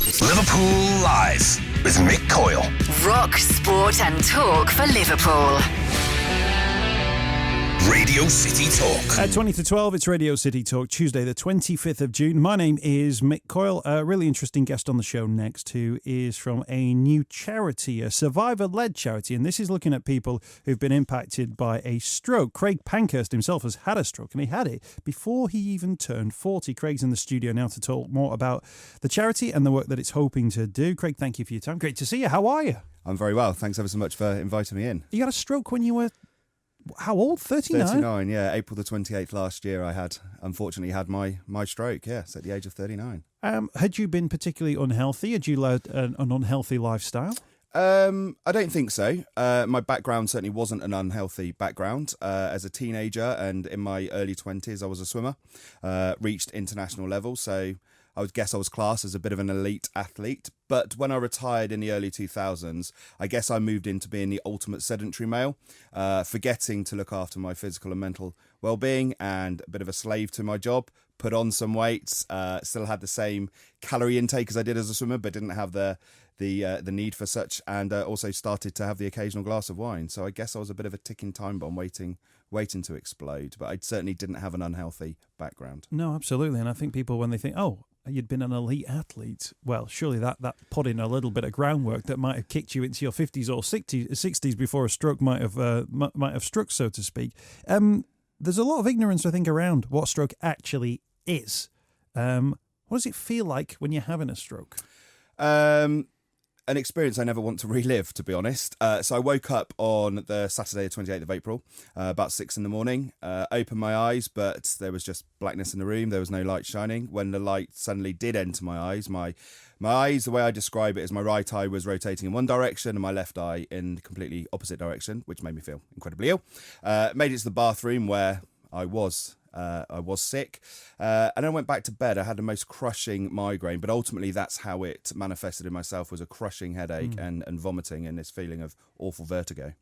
Liverpool Live with Mick Coyle. Rock, sport and talk for Liverpool. Radio City Talk. At 20 to 12, it's Radio City Talk, Tuesday the 25th of June. My name is Mick Coyle. A really interesting guest on the show next, who is from a new charity, a survivor-led charity, and this is looking at people who've been impacted by a stroke. Craig Pankhurst himself has had a stroke, and he had it before he even turned 40. Craig's in the studio now to talk more about the charity and the work that it's hoping to do. Craig, thank you for your time. Great to see you. How are you? I'm very well. Thanks ever so much for inviting me in. You had a stroke when you were... How old? 39? 39, yeah. April the 28th last year, unfortunately had my stroke, yes, at the age of 39. Had you been particularly unhealthy? Had you led an unhealthy lifestyle? I don't think so. My background certainly wasn't an unhealthy background. As a teenager and in my early 20s, I was a swimmer, reached international level, so I would guess I was classed as a bit of an elite athlete. But when I retired in the early 2000s, I guess I moved into being the ultimate sedentary male, forgetting to look after my physical and mental well-being, and a bit of a slave to my job. Put on some weight, still had the same calorie intake as I did as a swimmer, but didn't have the need for such, and also started to have the occasional glass of wine. So I guess I was a bit of a ticking time bomb waiting to explode. But I certainly didn't have an unhealthy background. No, absolutely. And I think people, when they think, oh, you'd been an elite athlete, well, surely that put in a little bit of groundwork that might have kicked you into your 50s or 60s before a stroke might have struck, so to speak. There's a lot of ignorance, I think, around what a stroke actually is. What does it feel like when you're having a stroke? An experience I never want to relive, to be honest. So I woke up on the Saturday, the 28th of April, about 6 a.m, opened my eyes, but there was just blackness in the room. There was no light shining. When the light suddenly did enter my eyes, my eyes, the way I describe it, is my right eye was rotating in one direction and my left eye in the completely opposite direction, which made me feel incredibly ill. Made it to the bathroom where I was sick, and I went back to bed. I had the most crushing migraine, but ultimately that's how it manifested in myself, was a crushing headache and vomiting and this feeling of awful vertigo.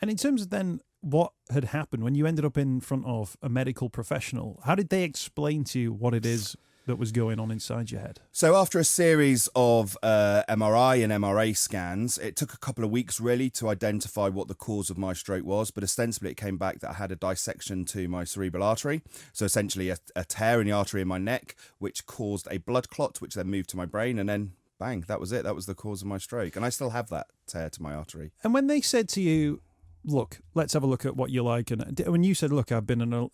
And in terms of then what had happened when you ended up in front of a medical professional, how did they explain to you what it is that was going on inside your head? So after a series of MRI and MRA scans, it took a couple of weeks really to identify what the cause of my stroke was, but ostensibly it came back that I had a dissection to my cerebral artery, so essentially a tear in the artery in my neck, which caused a blood clot, which then moved to my brain, and then bang, that was it. That was the cause of my stroke, and I still have that tear to my artery. And when they said to you, look, let's have a look at what you like, and when you said, look, I've been an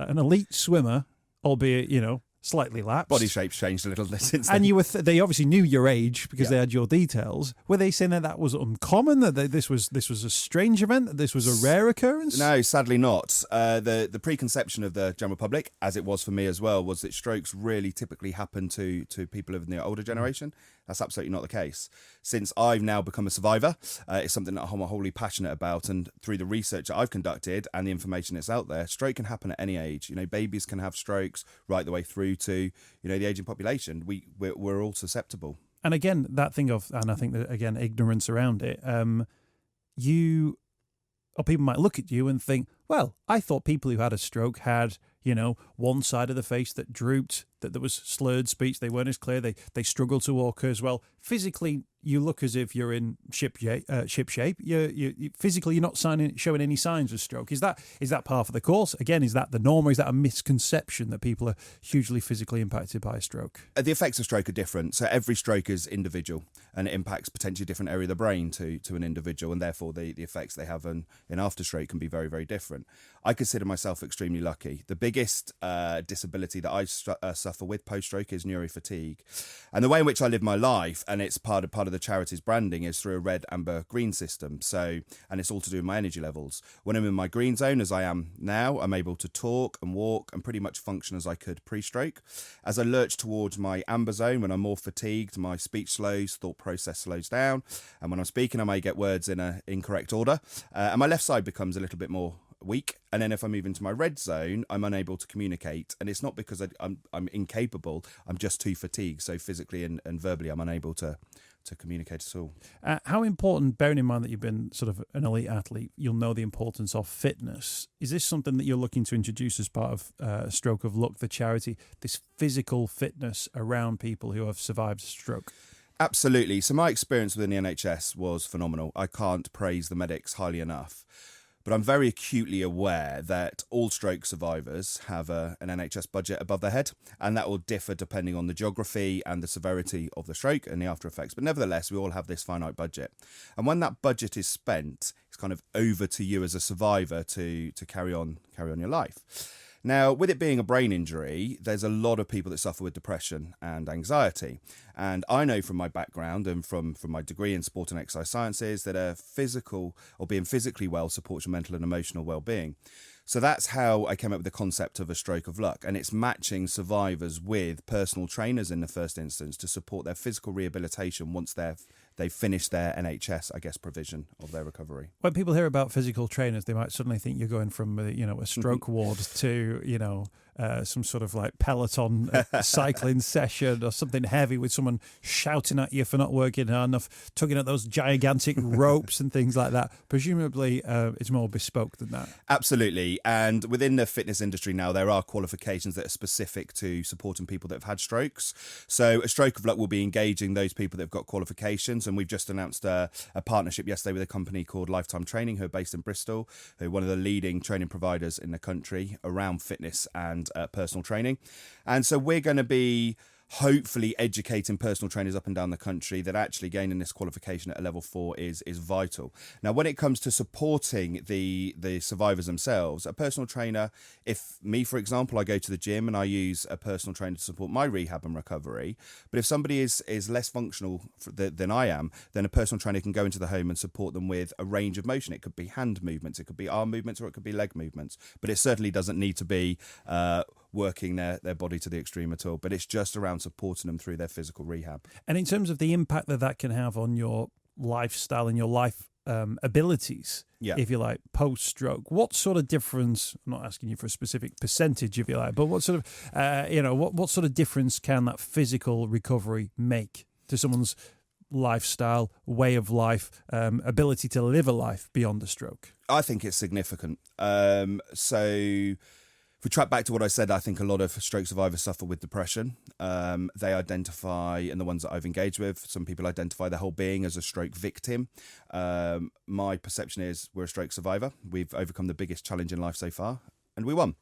elite swimmer, albeit, slightly lapsed. Body shape's changed a little since then. And you were they obviously knew your age because they had your details. Were they saying that was uncommon, that this was a strange event, that this was a rare occurrence? No, sadly not. The preconception of the general public, as it was for me as well, was that strokes really typically happen to people of the older generation. That's absolutely not the case. Since I've now become a survivor, it's something that I'm wholly passionate about, and through the research that I've conducted and the information that's out there, stroke can happen at any age. Babies can have strokes right the way through to the aging population. We're all susceptible. And again, that thing of, and I think that again, ignorance around it. People might look at you and think, well, I thought people who had a stroke had one side of the face that drooped, that there was slurred speech, they weren't as clear, they struggled to walk as well. Physically, you look as if you're in ship shape. You physically, you're not showing any signs of stroke. Is that part of the course? Again, is that the norm, or is that a misconception that people are hugely physically impacted by a stroke? The effects of stroke are different. So every stroke is individual, and it impacts potentially a different area of the brain to an individual, and therefore the effects they have in after stroke can be very, very different. I consider myself extremely lucky. The biggest disability that I suffer with post-stroke is neurofatigue. And the way in which I live my life, and it's part of the charity's branding, is through a red, amber, green system. So, and it's all to do with my energy levels. When I'm in my green zone, as I am now, I'm able to talk and walk and pretty much function as I could pre-stroke. As I lurch towards my amber zone, when I'm more fatigued, my speech slows, thought process slows down. And when I'm speaking, I may get words in an incorrect order. And my left side becomes a little bit more week. And then if I move into my red zone, I'm unable to communicate. And it's not because I'm incapable. I'm just too fatigued. So physically and verbally, I'm unable to communicate at all. How important, bearing in mind that you've been sort of an elite athlete, you'll know the importance of fitness. Is this something that you're looking to introduce as part of Stroke of Luck, the charity, this physical fitness around people who have survived stroke? Absolutely. So my experience within the NHS was phenomenal. I can't praise the medics highly enough. But I'm very acutely aware that all stroke survivors have an NHS budget above their head, and that will differ depending on the geography and the severity of the stroke and the after effects. But nevertheless, we all have this finite budget. And when that budget is spent, it's kind of over to you as a survivor to carry on your life. Now, with it being a brain injury, there's a lot of people that suffer with depression and anxiety. And I know from my background and from my degree in sport and exercise sciences that a physical or being physically well supports your mental and emotional well-being. So that's how I came up with the concept of a stroke of luck. And it's matching survivors with personal trainers in the first instance to support their physical rehabilitation once they've finished their NHS, I guess, provision of their recovery. When people hear about physical trainers, they might suddenly think you're going from a stroke ward to some sort of like Peloton cycling session or something heavy with someone shouting at you for not working hard enough, tugging at those gigantic ropes and things like that. Presumably, it's more bespoke than that. Absolutely. And within the fitness industry now, there are qualifications that are specific to supporting people that have had strokes. So a Stroke of Luck will be engaging those people that have got qualifications. And we've just announced a partnership yesterday with a company called Lifetime Training, who are based in Bristol, who are one of the leading training providers in the country around fitness and personal training. And so we're going to be hopefully educating personal trainers up and down the country that actually gaining this qualification at a level 4 is vital. Now, when it comes to supporting the survivors themselves, a personal trainer, if me, for example, I go to the gym and I use a personal trainer to support my rehab and recovery, but if somebody is less functional than I am, then a personal trainer can go into the home and support them with a range of motion. It could be hand movements, it could be arm movements, or it could be leg movements, but it certainly doesn't need to be working their body to the extreme at all, but it's just around supporting them through their physical rehab. And in terms of the impact that can have on your lifestyle and your life abilities, if you like, post-stroke, what sort of difference, I'm not asking you for a specific percentage, if you like, but what sort of, what sort of difference can that physical recovery make to someone's lifestyle, way of life, ability to live a life beyond a stroke? I think it's significant. So if we track back to what I said, I think a lot of stroke survivors suffer with depression. They identify, and the ones that I've engaged with, some people identify their whole being as a stroke victim. My perception is we're a stroke survivor. We've overcome the biggest challenge in life so far, and we won.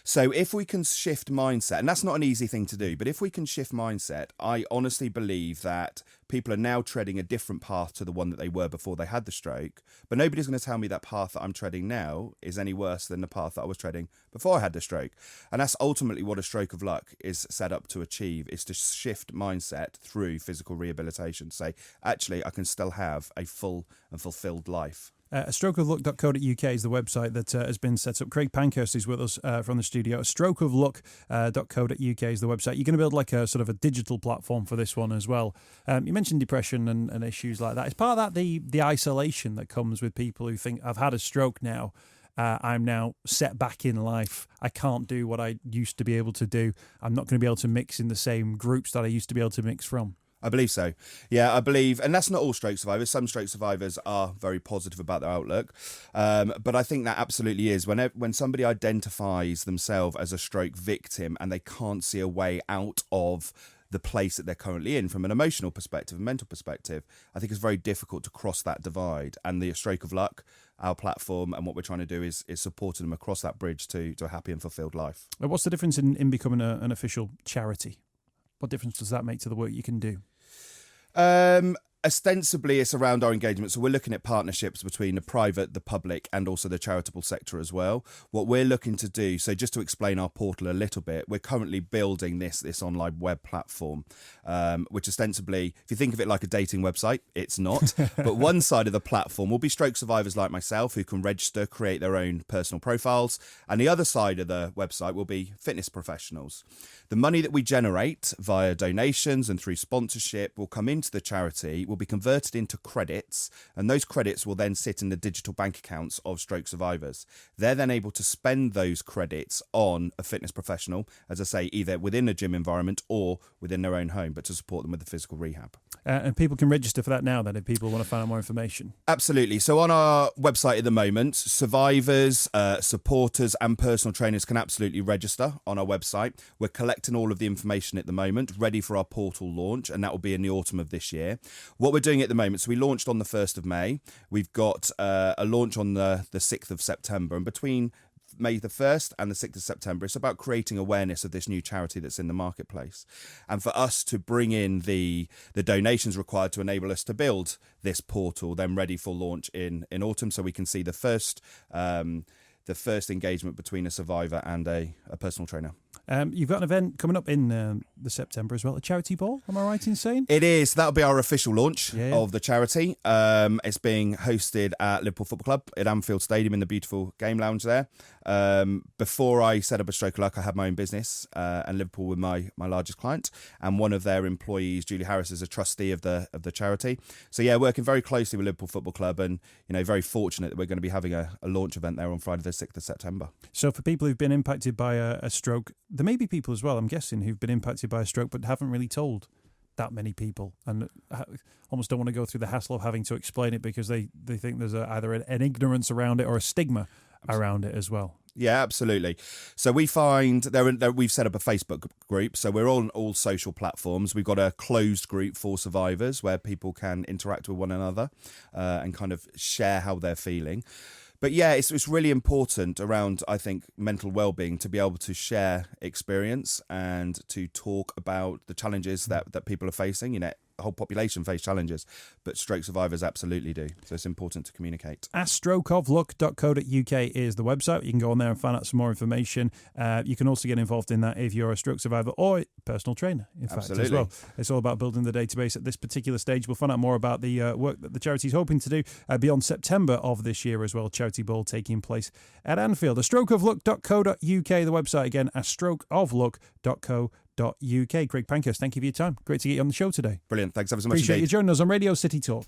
So if we can shift mindset, and that's not an easy thing to do, but if we can shift mindset, I honestly believe that people are now treading a different path to the one that they were before they had the stroke. But nobody's going to tell me that path that I'm treading now is any worse than the path that I was treading before I had the stroke. And that's ultimately what a Stroke of Luck is set up to achieve, is to shift mindset through physical rehabilitation. Say, actually, I can still have a full and fulfilled life. Strokeofluck.co.uk is the website that has been set up. Craig Pankhurst is with us from the studio. Strokeofluck.co.uk is the website. You're going to build like a sort of a digital platform for this one as well. You mentioned depression and issues like that. Is part of that the isolation that comes with people who think, I've had a stroke now, I'm now set back in life, I can't do what I used to be able to do, I'm not going to be able to mix in the same groups that I used to be able to mix from? I believe so. Yeah, I believe, and that's not all stroke survivors. Some stroke survivors are very positive about their outlook. But I think that absolutely is. When somebody identifies themselves as a stroke victim and they can't see a way out of the place that they're currently in from an emotional perspective, a mental perspective, I think it's very difficult to cross that divide. And the Stroke of Luck, our platform, and what we're trying to do is supporting them across that bridge to a happy and fulfilled life. What's the difference in becoming an official charity? What difference does that make to the work you can do? Ostensibly, it's around our engagement. So we're looking at partnerships between the private, the public, and also the charitable sector as well. What we're looking to do, so just to explain our portal a little bit, we're currently building this online web platform, which ostensibly, if you think of it like a dating website, it's not. But one side of the platform will be stroke survivors like myself who can register, create their own personal profiles. And the other side of the website will be fitness professionals. The money that we generate via donations and through sponsorship will come into the charity, will be converted into credits, and those credits will then sit in the digital bank accounts of stroke survivors. They're then able to spend those credits on a fitness professional, as I say, either within a gym environment or within their own home, but to support them with the physical rehab. And people can register for that now then if people want to find out more information. Absolutely. So on our website at the moment, survivors, supporters and personal trainers can absolutely register on our website. We're collecting all of the information at the moment, ready for our portal launch, and that will be in the autumn of this year. What we're doing at the moment, so we launched on the 1st of May. We've got a launch on the 6th of September, and between May the 1st and the 6th of September, it's about creating awareness of this new charity that's in the marketplace. And for us to bring in the donations required to enable us to build this portal, then ready for launch in autumn, so we can see the first engagement between a survivor and a personal trainer. You've got an event coming up in the September as well, a charity ball, am I right in saying? It is. That'll be our official launch of the charity. It's being hosted at Liverpool Football Club at Anfield Stadium in the beautiful game lounge there. Before I set up a Stroke of Luck, I had my own business, and Liverpool were my largest client, and one of their employees, Julie Harris, is a trustee of the charity. So yeah, working very closely with Liverpool Football Club, and very fortunate that we're going to be having a launch event there on Friday the 6th of September. So for people who've been impacted by a stroke, there may be people as well, I'm guessing, who've been impacted by a stroke but haven't really told that many people, and almost don't want to go through the hassle of having to explain it because they think there's either an ignorance around it or a stigma around it as well. Yeah, absolutely. So we find we've set up a Facebook group. So we're on all social platforms. We've got a closed group for survivors where people can interact with one another and kind of share how they're feeling. But yeah, it's really important around, I think, mental well-being to be able to share experience and to talk about the challenges that people are facing. The whole population face challenges, but stroke survivors absolutely do. So it's important to communicate. astrokeofluck.co.uk is the website. You can go on there and find out some more information. You can also get involved in that if you're a stroke survivor or personal trainer, in fact, as well. It's all about building the database at this particular stage. We'll find out more about the work that the charity is hoping to do beyond September of this year as well. Charity Ball taking place at Anfield. astrokeofluck.co.uk, the website again, astrokeofluck.co.uk. Craig Pankhurst, thank you for your time. Great to get you on the show today. Brilliant. Thanks ever so much. Appreciate you joining us on Radio City Talk.